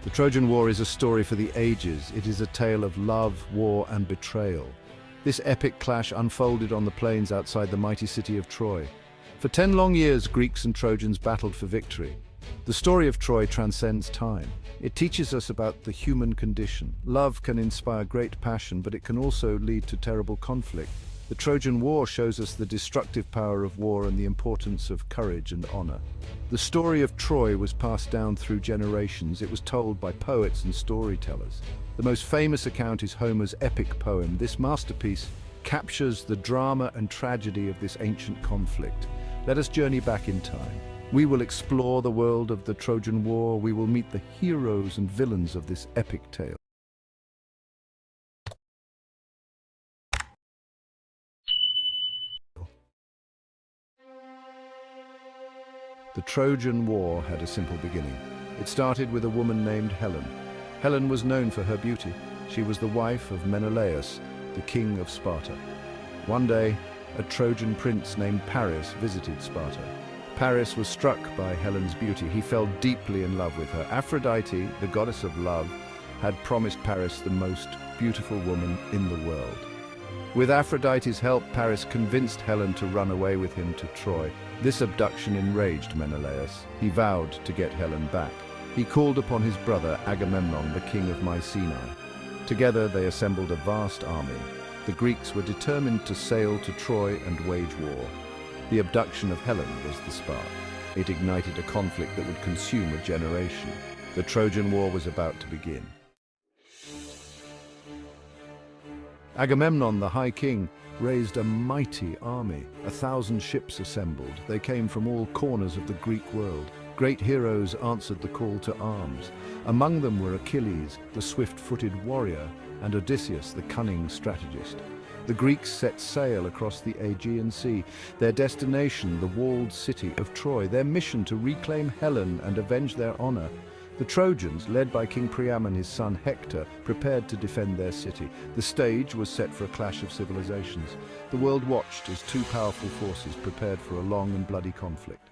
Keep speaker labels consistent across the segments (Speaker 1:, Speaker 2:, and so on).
Speaker 1: The Trojan War is a story for the ages. It is a tale of love, war, and betrayal. This epic clash unfolded on the plains outside the mighty city of Troy. For 10 long years, Greeks and Trojans battled for victory. The story of Troy transcends time. It teaches us about the human condition. Love can inspire great passion, but it can also lead to terrible conflict. The Trojan War shows us the destructive power of war and the importance of courage and honor. The story of Troy was passed down through generations. It was told by poets and storytellers. The most famous account is Homer's epic poem. This masterpiece captures the drama and tragedy of this ancient conflict. Let us journey back in time. We will explore the world of the Trojan War. We will meet the heroes and villains of this epic tale. The Trojan War had a simple beginning. It started with a woman named Helen. Helen was known for her beauty. She was the wife of Menelaus, the king of Sparta. One day, a Trojan prince named Paris visited Sparta. Paris was struck by Helen's beauty. He fell deeply in love with her. Aphrodite, the goddess of love, had promised Paris the most beautiful woman in the world. With Aphrodite's help, Paris convinced Helen to run away with him to Troy. This abduction enraged Menelaus. He vowed to get Helen back. He called upon his brother Agamemnon, the king of Mycenae. Together they assembled a vast army. The Greeks were determined to sail to Troy and wage war. The abduction of Helen was the spark. It ignited a conflict that would consume a generation. The Trojan War was about to begin. Agamemnon, the High King, raised a mighty army. 1,000 ships assembled. They came from all corners of the Greek world. Great heroes answered the call to arms. Among them were Achilles, the swift-footed warrior, and Odysseus, the cunning strategist. The Greeks set sail across the Aegean Sea. Their destination, the walled city of Troy. Their mission to reclaim Helen and avenge their honor. The Trojans, led by King Priam and his son Hector, prepared to defend their city. The stage was set for a clash of civilizations. The world watched as two powerful forces prepared for a long and bloody conflict.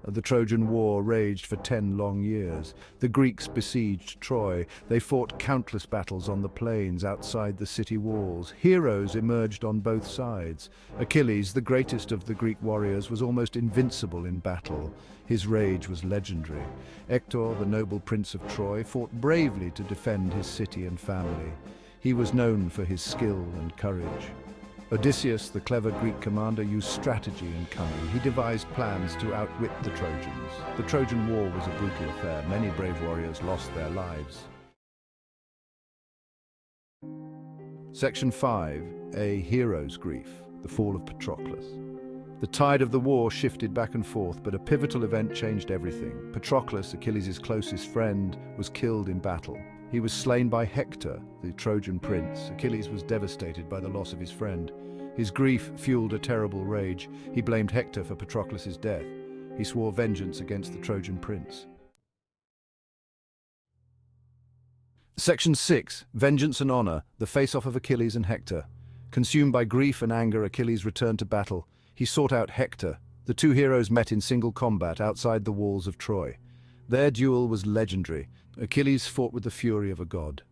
Speaker 1: The Trojan War raged for 10 long years. The Greeks besieged Troy. They fought countless battles on the plains outside the city walls. Heroes emerged on both sides. Achilles, the greatest of the Greek warriors, was almost invincible in battle. His rage was legendary. Hector, the noble prince of Troy, fought bravely to defend his city and family. He was known for his skill and courage. Odysseus, the clever Greek commander, used strategy and cunning. He devised plans to outwit the Trojans. The Trojan War was a brutal affair. Many brave warriors lost their lives. Section 5. A Hero's Grief. The Fall of Patroclus. The tide of the war shifted back and forth, but a pivotal event changed everything. Patroclus, Achilles' closest friend, was killed in battle. He was slain by Hector, the Trojan prince. Achilles was devastated by the loss of his friend. His grief fueled a terrible rage. He blamed Hector for Patroclus' death. He swore vengeance against the Trojan prince. Section 6. Vengeance and Honor. The face-off of Achilles and Hector. Consumed by grief and anger, Achilles returned to battle. He sought out Hector. The two heroes met in single combat outside the walls of Troy. Their duel was legendary. Achilles fought with the fury of a god.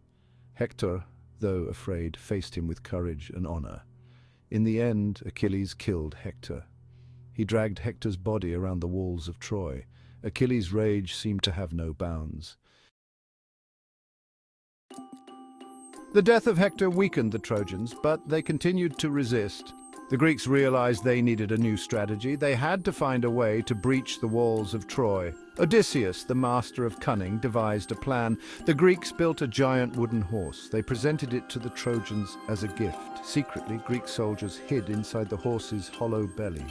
Speaker 1: Hector, though afraid, faced him with courage and honor. In the end, Achilles killed Hector. He dragged Hector's body around the walls of Troy. Achilles' rage seemed to have no bounds. The death of Hector weakened the Trojans, but they continued to resist. The Greeks realized they needed a new strategy. They had to find a way to breach the walls of Troy. Odysseus, the master of cunning, devised a plan. The Greeks built a giant wooden horse. They presented it to the Trojans as a gift. Secretly, Greek soldiers hid inside the horse's hollow belly.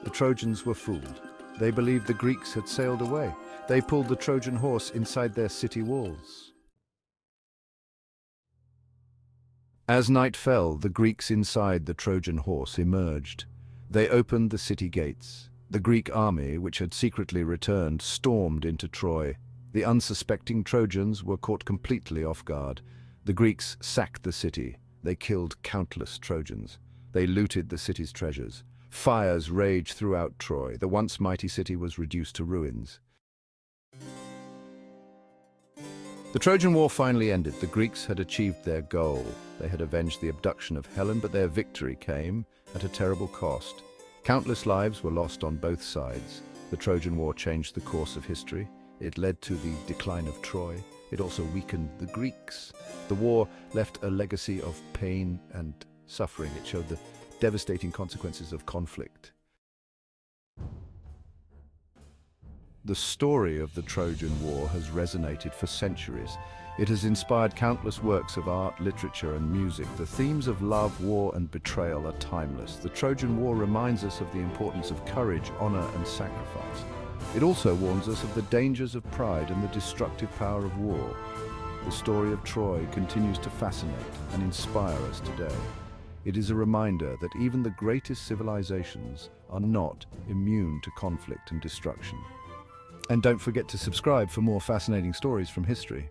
Speaker 1: The Trojans were fooled. They believed the Greeks had sailed away. They pulled the Trojan horse inside their city walls. As night fell, the Greeks inside the Trojan horse emerged. They opened the city gates. The Greek army, which had secretly returned, stormed into Troy. The unsuspecting Trojans were caught completely off guard. The Greeks sacked the city. They killed countless Trojans. They looted the city's treasures. Fires raged throughout Troy. The once mighty city was reduced to ruins. The Trojan War finally ended. The Greeks had achieved their goal. They had avenged the abduction of Helen, but their victory came at a terrible cost. Countless lives were lost on both sides. The Trojan War changed the course of history. It led to the decline of Troy. It also weakened the Greeks. The war left a legacy of pain and suffering. It showed the devastating consequences of conflict. The story of the Trojan War has resonated for centuries. It has inspired countless works of art, literature, and music. The themes of love, war, and betrayal are timeless. The Trojan War reminds us of the importance of courage, honor, and sacrifice. It also warns us of the dangers of pride and the destructive power of war. The story of Troy continues to fascinate and inspire us today. It is a reminder that even the greatest civilizations are not immune to conflict and destruction. And don't forget to subscribe for more fascinating stories from history.